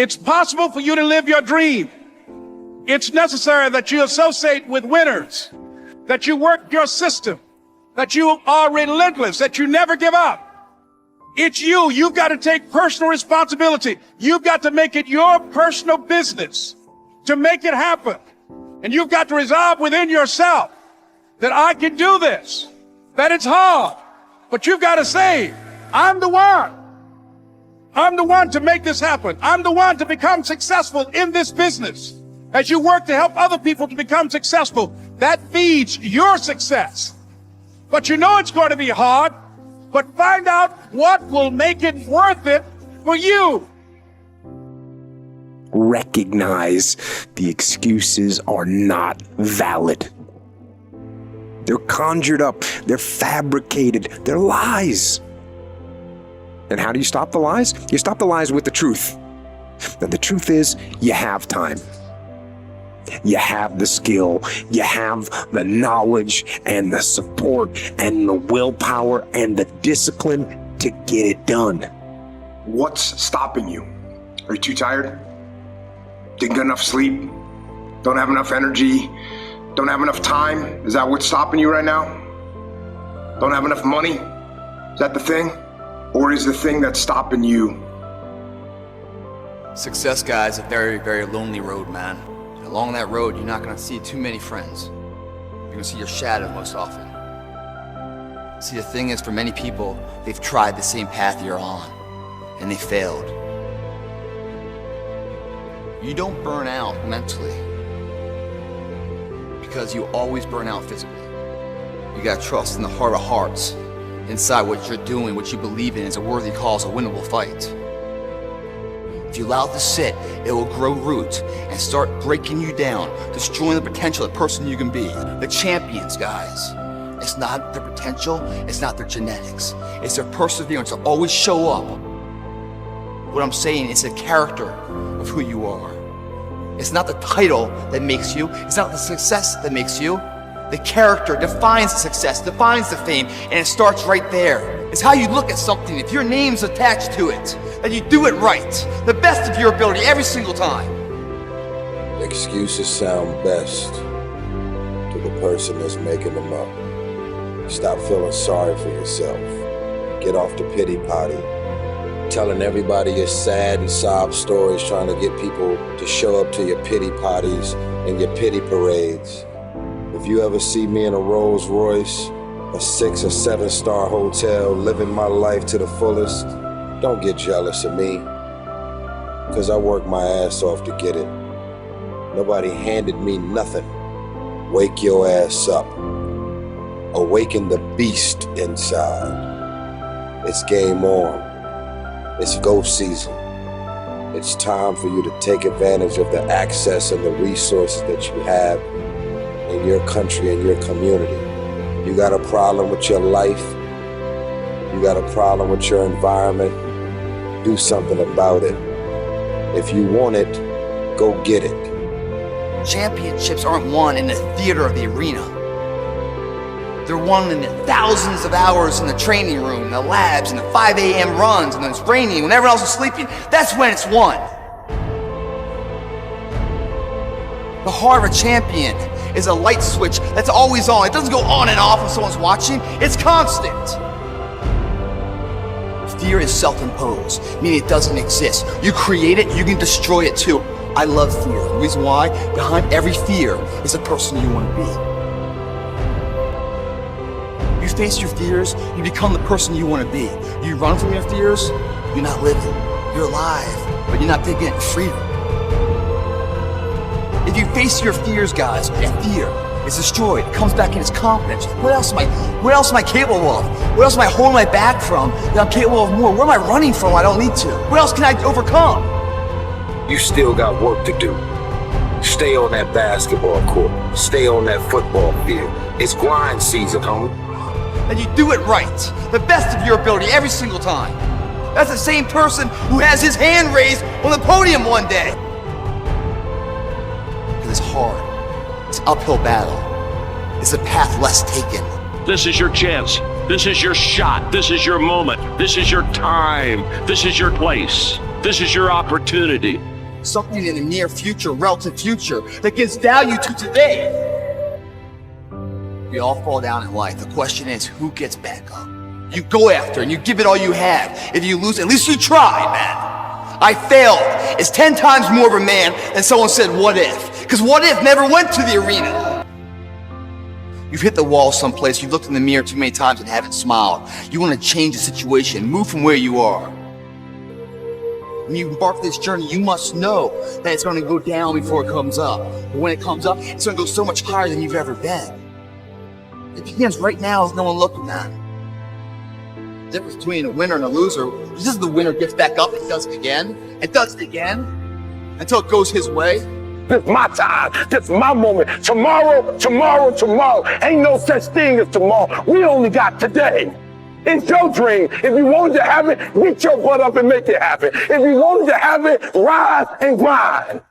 It's possible for you to live your dream. It's necessary that you associate with winners, that you work your system, that you are relentless, that you never give up. It's you. You've got to take personal responsibility. You've got to make it your personal business to make it happen. And you've got to resolve within yourself that I can do this, that it's hard, but you've got to say, I'm the one. I'm the one to make this happen. I'm the one to become successful in this business. As you work to help other people to become successful, that feeds your success. But you know it's going to be hard, but find out what will make it worth it for you. Recognize the excuses are not valid. They're conjured up, they're fabricated, they're lies. And how do you stop the lies? You stop the lies with the truth. And the truth is, you have time. You have the skill, you have the knowledge and the support and the willpower and the discipline to get it done. What's stopping you? Are you too tired? Didn't get enough sleep? Don't have enough energy? Don't have enough time? Is that what's stopping you right now? Don't have enough money? Is that the thing? Or is the thing that's stopping you? Success, guys, is a very, very lonely road, man. Along that road, you're not gonna see too many friends. You're gonna see your shadow most often. See, the thing is, for many people, they've tried the same path you're on, and they failed. You don't burn out mentally, because you always burn out physically. You gotta trust in the heart of hearts, inside what you're doing, what you believe in is a worthy cause, a winnable fight. If you allow it to sit, it will grow roots and start breaking you down, destroying the potential of the person you can be. The champions, guys. It's not their potential, it's not their genetics. It's their perseverance to always show up. What I'm saying is the character of who you are. It's not the title that makes you, it's not the success that makes you. The character defines the success, defines the fame, and it starts right there. It's how you look at something. If your name's attached to it, that you do it right, the best of your ability every single time. Excuses sound best to the person that's making them up. Stop feeling sorry for yourself. Get off the pity potty. Telling everybody your sad and sob stories, trying to get people to show up to your pity potties and your pity parades. If you ever see me in a Rolls Royce, a 6 or 7 star hotel, living my life to the fullest, don't get jealous of me, because I worked my ass off to get it. Nobody handed me nothing. Wake your ass up. Awaken the beast inside. It's game on. It's go season. It's time for you to take advantage of the access and the resources that you have in your country and your community. You got a problem with your life, you got a problem with your environment, do something about it. If you want it, go get it. Championships aren't won in the theater of the arena. They're won in the thousands of hours in the training room, in the labs, in the 5 a.m. runs, and it's raining when everyone else is sleeping. That's when it's won. The heart of a champion is a light switch that's always on. It doesn't go on and off when someone's watching. It's constant. Fear is self-imposed, meaning it doesn't exist. You create it, you can destroy it too. I love fear. The reason why, behind every fear is the person you want to be. You face your fears, you become the person you want to be. You run from your fears, you're not living. You're alive, but you're not taking it freedom. If you face your fears, guys, and fear is destroyed, it comes back in its confidence. What else am I capable of? What else am I holding my back from that I'm capable of more? Where am I running from I don't need to? What else can I overcome? You still got work to do. Stay on that basketball court. Stay on that football field. It's grind season, homie. And you do it right, the best of your ability every single time. That's the same person who has his hand raised on the podium one day. It's hard. It's an uphill battle. It's a path less taken. This is your chance. This is your shot. This is your moment. This is your time. This is your place. This is your opportunity. Something in the near future, relative future, that gives value to today. We all fall down in life. The question is, who gets back up? You go after and you give it all you have. If you lose, at least you try, man. I failed. It's 10 times more of a man than someone said, what if? Because what if never went to the arena. You've hit the wall someplace, you've looked in the mirror too many times and haven't smiled. You want to change the situation, move from where you are. When you embark on this journey, you must know that it's going to go down before it comes up. But when it comes up, it's going to go so much higher than you've ever been. It begins right now as no one looking at it. The difference between a winner and a loser is just the winner gets back up and does it again, and does it again, until it goes his way. This is my time. This is my moment. Tomorrow, tomorrow, tomorrow. Ain't no such thing as tomorrow. We only got today. It's your dream. If you wanted to have it, get your butt up and make it happen. If you wanted to have it, rise and grind.